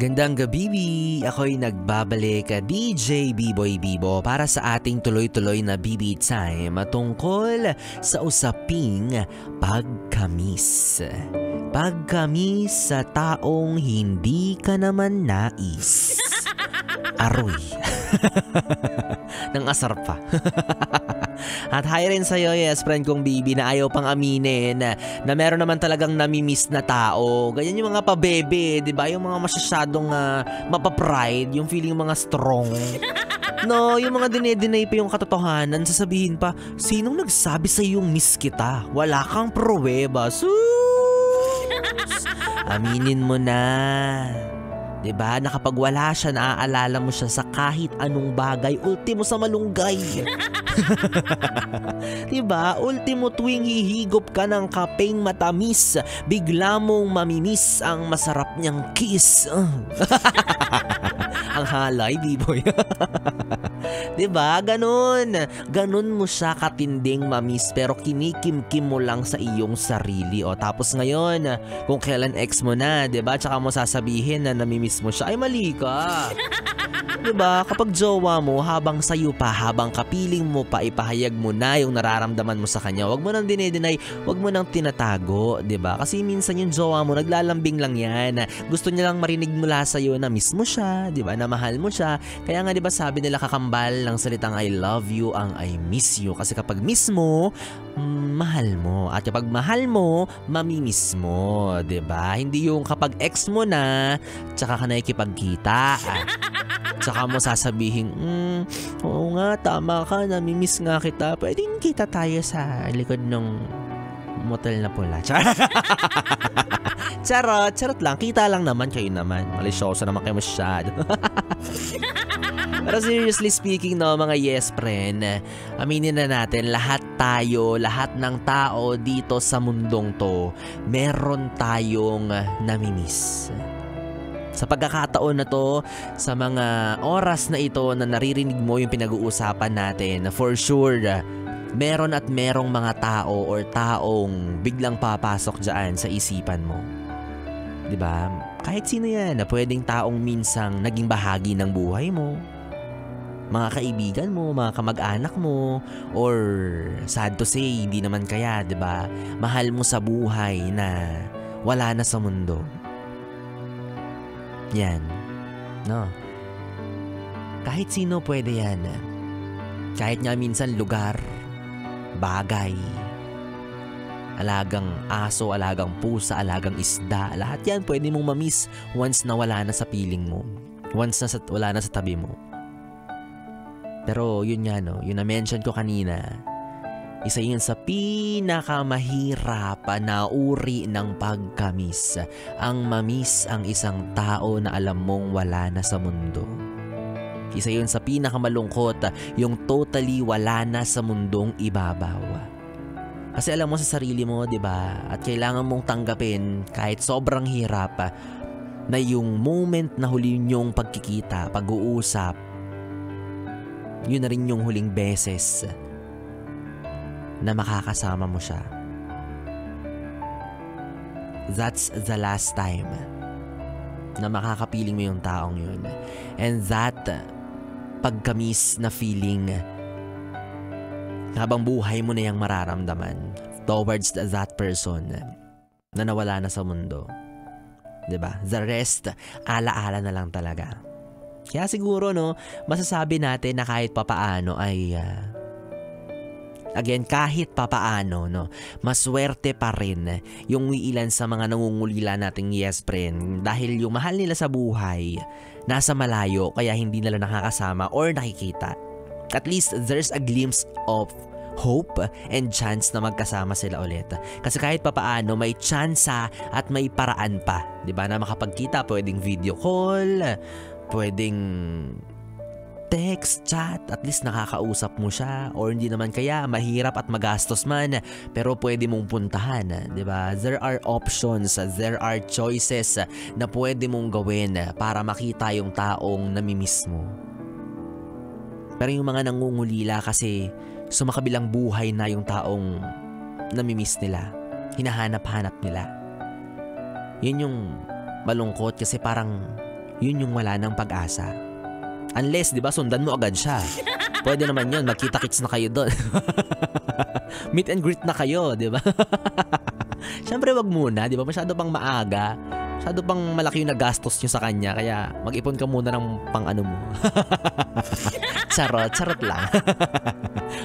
Magandang gabi, ako'y nagbabalik, DJ B-Boy Bibo para sa ating tuloy-tuloy na BB Time tungkol sa usaping pagkamis. Pagkamis sa taong hindi ka naman nais. Aroy. Nang asar pa. At hi rin sa'yo, yes, friend kong Bibi, na ayaw pang aminin na meron naman talagang namimiss na tao. Ganyan yung mga pabebe, di ba? Yung mga masyadong mapapride, yung feeling mga strong. No, yung mga dinedeny pa yung katotohanan, sasabihin pa, sinong nagsabi sa yung miss kita? Wala kang pruweba. Sus! Aminin mo na. Diba, na kapag wala siya, naaalala mo siya sa kahit anong bagay, ultimo sa malunggay. Diba, ultimo tuwing hihigop ka ng kapeng matamis, bigla mong mamimiss ang masarap niyang kiss. Ang halay, B-Boy. Diba, ganun. Ganun mo siya katinding mamiss, pero kinikimkim mo lang sa iyong sarili. O tapos ngayon, kung kailan ex mo na, diba, tsaka mo sasabihin na namimiss mo siya, ay mali ka. Diba, kapag jowa mo, habang sayo pa, habang kapiling mo pa, ipahayag mo na yung nararamdaman mo sa kanya. Huwag mo nang dinedeny, huwag mo nang tinatago, diba? Kasi minsan yung jowa mo, naglalambing lang yan. Gusto niya lang marinig mula sa'yo na miss mo siya, diba? Na mahal mo siya. Kaya nga, diba, sabi nila kakambal ng salitang I love you ang I miss you. Kasi kapag miss mo, mahal mo. At kapag mahal mo, mamimiss mo, diba? Hindi yung kapag ex mo na, tsaka ka nakikipagkita. Tsaka mo sasabihin, oo nga, tama ka, namimiss nga kita. Pwedeng kita tayo sa likod ng motel na pula. Charot lang. Kita lang naman kayo naman. Malisyoso naman kayo masyado. Pero seriously speaking, no, mga yes friend, aminin na natin, lahat tayo, lahat ng tao dito sa mundong to, meron tayong namimiss. Sa pagkakataon na to, sa mga oras na ito na naririnig mo yung pinag-uusapan natin, for sure, meron at merong mga tao or taong biglang papasok dyan sa isipan mo. Diba? Kahit sino yan, na pwedeng taong minsang naging bahagi ng buhay mo. Mga kaibigan mo, mga kamag-anak mo, or sad to say, hindi naman kaya, diba? Mahal mo sa buhay na wala na sa mundo. Yan. No. Kahit sino pwede yan. Kahit nga minsan lugar, bagay, alagang aso, alagang pusa, alagang isda, lahat yan pwede mong mamiss once na wala na sa piling mo. Once na wala na sa tabi mo. Pero yun nga, no, yun na-mention ko kanina, isa yun sa pinakamahirap na uri ng pagkamis. Ang mamiss ang isang tao na alam mong wala na sa mundo. Isa yun sa pinakamalungkot, yung totally wala na sa mundong ibabaw. Kasi alam mo sa sarili mo, diba? At kailangan mong tanggapin kahit sobrang hirap na yung moment na huli nyong pagkikita, pag-uusap, yun na rin yung huling beses na makakasama mo siya. That's the last time na makakapiling mo yung taong yun. And that pagkamis na feeling, habang buhay mo na yung mararamdaman towards that person na nawala na sa mundo. Diba? The rest, ala-ala na lang talaga. Kaya siguro, no, masasabi natin na kahit papaano ay again, kahit papaano, no, maswerte pa rin yung ilan sa mga nangungulila nating yes friend dahil yung mahal nila sa buhay nasa malayo kaya hindi nila nakakasama or nakikita. At least there's a glimpse of hope and chance na magkasama sila ulit. Kasi kahit papaano may tsansa at may paraan pa, 'di ba, na makapagkita, pwedeng video call, pwedeng text, chat, at least nakakausap mo siya, or hindi naman kaya mahirap at magastos man pero pwede mong puntahan, 'di ba? There are options, there are choices na pwede mong gawin para makita yung taong namimiss mo. Pero yung mga nangungulila kasi sumakabilang buhay na yung taong namimiss nila, hinahanap-hanap nila. Yun yung malungkot kasi parang yun yung wala ng pag-asa. Unless, di ba, sundan mo agad siya. Pwede naman yun, magkita-kits na kayo doon. Meet and greet na kayo, di ba? Siyempre wag muna, di ba? Masyado pang maaga. Masyado pang malaki yung nagastos nyo sa kanya. Kaya mag-ipon ka muna ng pang-ano mo. Charot lang.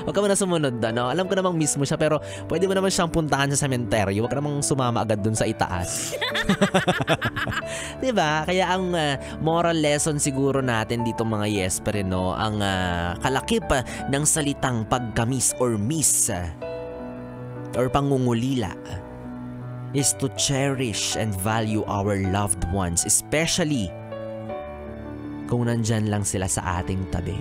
Huwag ka muna sumunod doon. No? Alam ko namang miss mo siya, pero pwede mo naman siyang puntahan sa sementeryo. Huwag ka namang sumama agad dun sa itaas. Diba? Kaya ang moral lesson siguro natin dito mga Yesper, no? Ang kalakip ng salitang pagkamis or miss or pangungulila is to cherish and value our loved ones, especially kung nandyan lang sila sa ating tabi.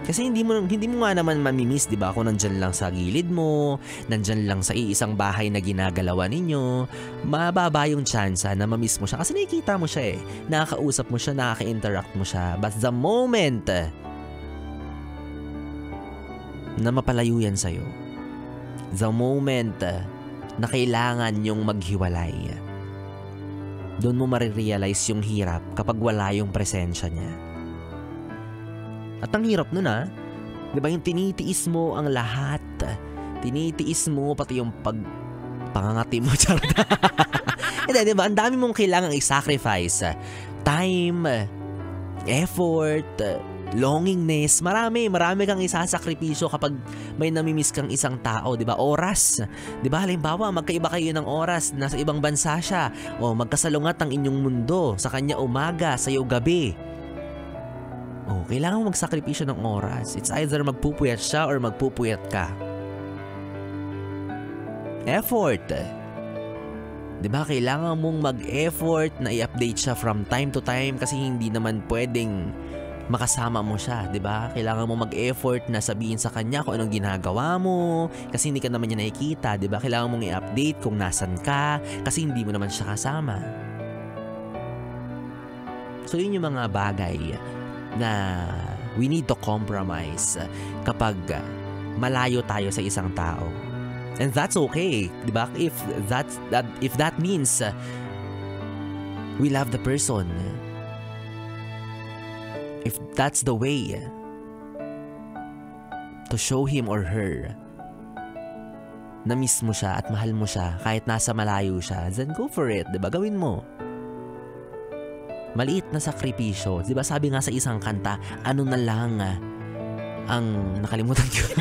Kasi hindi mo nga naman mamimiss, di ba? Kung nandyan lang sa gilid mo, nandyan lang sa iisang bahay na ginagalawan ninyo, mababa yung chance na mamiss mo siya. Kasi nakikita mo siya nakakausap mo siya, nakaka-interact mo siya. But the moment na mapalayo yan sa'yo, the moment na kailangan yung maghiwalay, doon mo marirealize yung hirap kapag wala yung presensya niya. At ang hirap nun diba, yung tinitiis mo ang lahat. Tinitiis mo pati yung pangangati mo. Hindi, diba, ang dami mong kailangang i-sacrifice. Time, effort, longingness, marami kang isasakripisyo kapag may namimiss kang isang tao, 'di ba? Oras. 'Di ba? Halimbawa, magkaiba kayo ng oras, nasa ibang bansa siya, o magkasalungat ang inyong mundo, sa kanya umaga, sa iyo gabi. Oh, kailangan mo magsakripisyo ng oras. It's either magpupuyat siya or magpupuyat ka. Effort. 'Di ba? Kailangan mong mag-effort na i-update siya from time to time kasi hindi naman pwedeng makasama mo siya, 'di ba? Kailangan mo mag-effort na sabihin sa kanya kung anong ginagawa mo kasi hindi ka naman niya nakikita, 'di ba? Kailangan mong i-update kung nasan ka kasi hindi mo naman siya kasama. So yun yung mga bagay na we need to compromise kapag malayo tayo sa isang tao. And that's okay, 'di ba? If that means we love the person. If that's the way to show him or her na miss mo siya at mahal mo siya kahit nasa malayo siya, then go for it, 'di ba? Gawin mo. Maliit na sakripisyo. 'Di ba sabi nga sa isang kanta, ano na lang ang nakalimutan ko.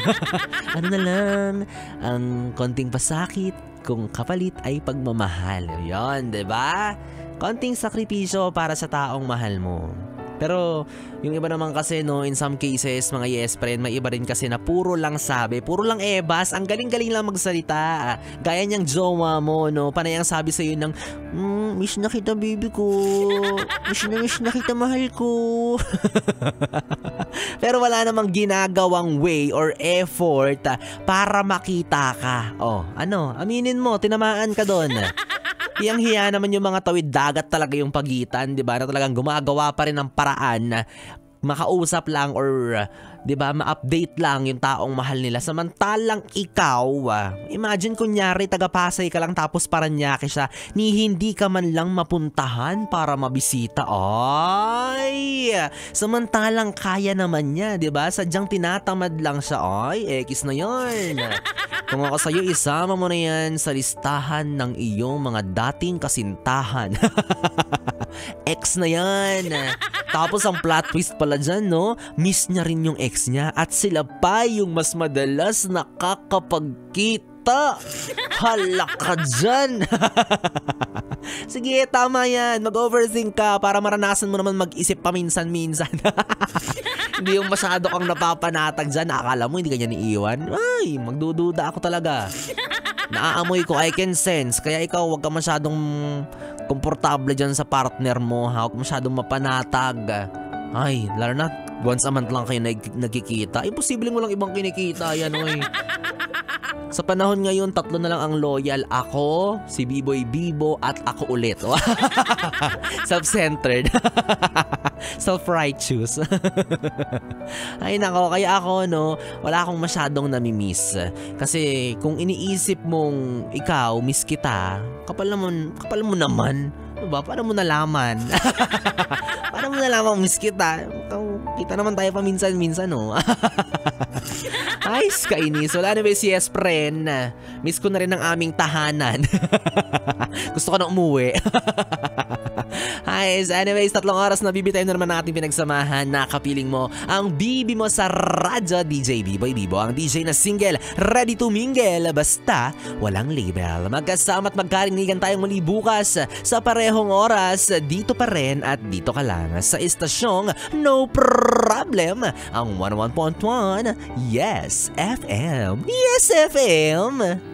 Ano na lang ang konting pasakit kung kapalit ay pagmamahal. 'Yon, 'di ba? Konting sakripisyo para sa taong mahal mo. Pero yung iba naman kasi, no, in some cases, mga yes friend, may iba rin kasi na puro lang sabi, puro lang ebas, ang galing-galing lang magsalita. Gaya niyang jowa mo, no, panay ang sabi sa'yo ng, miss na kita baby ko, miss na kita mahal ko. Pero wala namang ginagawang way or effort para makita ka. Oh, ano, aminin mo, tinamaan ka doon. Hiyang-hiya naman yung mga tawid dagat talaga yung pagitan, 'di ba? Na talagang gumagawa pa rin ng paraan na makausap lang or 'di ba, ma-update lang yung taong mahal nila. Samantalang ikaw, imagine kunyari taga-Pasay ka lang tapos Paranaque siya, ni hindi ka man lang mapuntahan para mabisita. Ay! Samantalang kaya naman niya, 'di ba? Sadyang tinatamad lang siya. Ay, ekis na 'yon. Kung ako sa'yo, isama mo na yan sa listahan ng iyong mga dating kasintahan. Ex na yan. Tapos ang plot twist pala dyan, no? Miss niya rin yung ex niya at sila pa yung mas madalas nakakapagkita. Hala ka dyan. Sige, tama yan. Mag-overthink ka para maranasan mo naman mag-isip paminsan-minsan. Hindi yung masyado kang napapanatag dyan. Akala mo hindi ka niya niiwan. Ay, magdududa ako talaga. Naaamoy ko, I can sense. Kaya ikaw, huwag ka masyadong komportable dyan sa partner mo. Huwag masyadong mapanatag. Ay, lalo na, once a month lang kayo nagkikita. Imposible mo lang ibang kinikita yan, oy. Sa panahon ngayon, 3 na lang ang loyal. Ako, si B-Boy Bibo, at ako ulit. Self-centered. Self-righteous. Ay nako, kaya ako, no, wala akong masyadong namimiss. Kasi kung iniisip mong ikaw, miss kita, kapal mo naman. Diba? Paano mo nalaman? Paano mo nalaman miss kita? Kita naman tayo pa minsan-minsan, no? Ay, kainis. Wala na ba si yes, friend? Miss ko na rin ang aming tahanan. Gusto ko na umuwi. Guys, anyways, 3 oras na bibitayin na naman natin pinagsamahan. Nakapiling mo ang bibi mo sa radyo, DJ B-Boy Bibo, ang DJ na single, ready to mingle, basta walang label. Magkasama at magkarinigan tayong muli bukas sa parehong oras, dito pa rin at dito ka lang sa istasyong No Problem, ang 101.1 Yes FM. Yes FM!